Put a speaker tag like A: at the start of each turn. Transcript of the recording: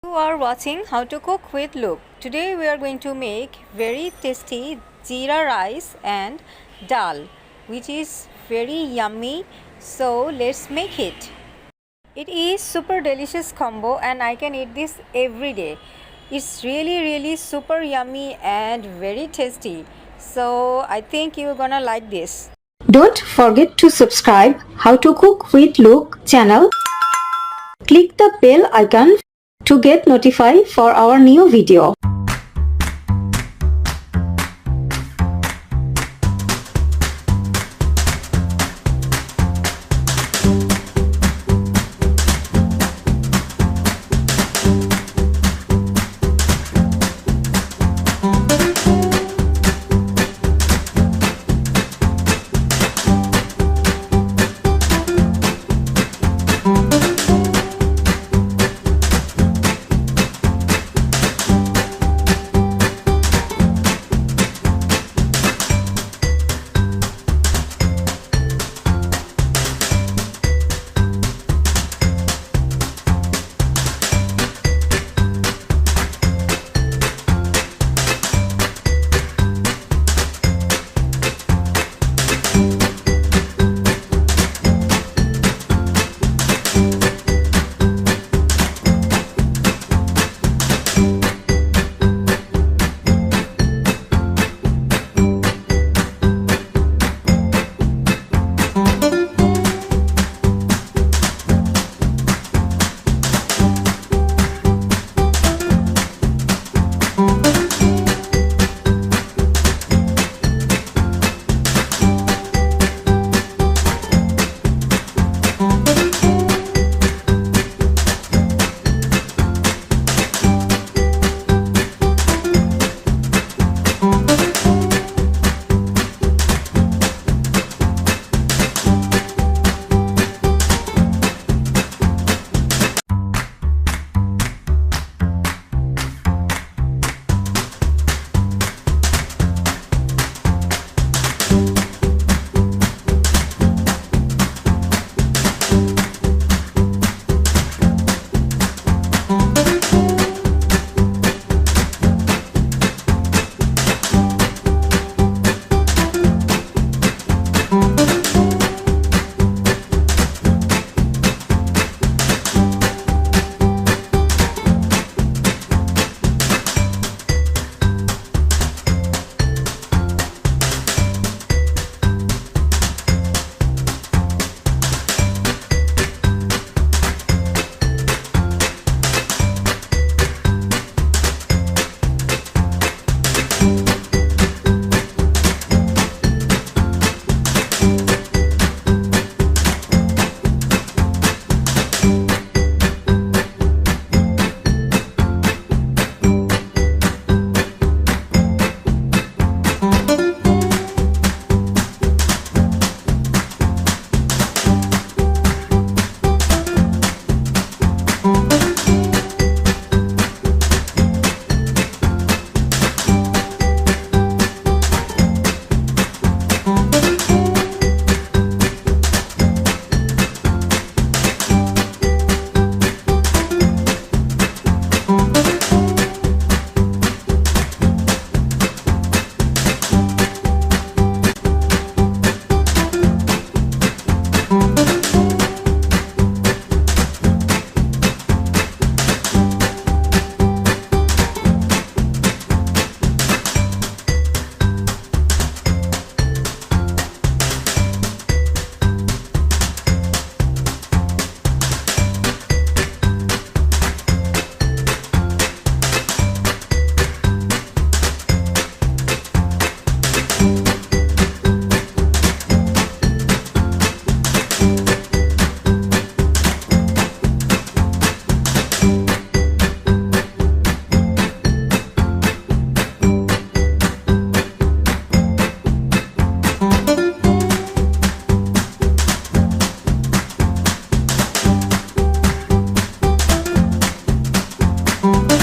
A: You are watching how to cook with Look. Today we are going to make very tasty jeera rice and dal, which is very yummy. So let's make it. It is super delicious combo and I can eat this every day. It's really super yummy and very tasty. So I think you're gonna like this.
B: Don't forget to subscribe How to Cook with Look channel. Click the bell icon to get notified for our new video. Thank you.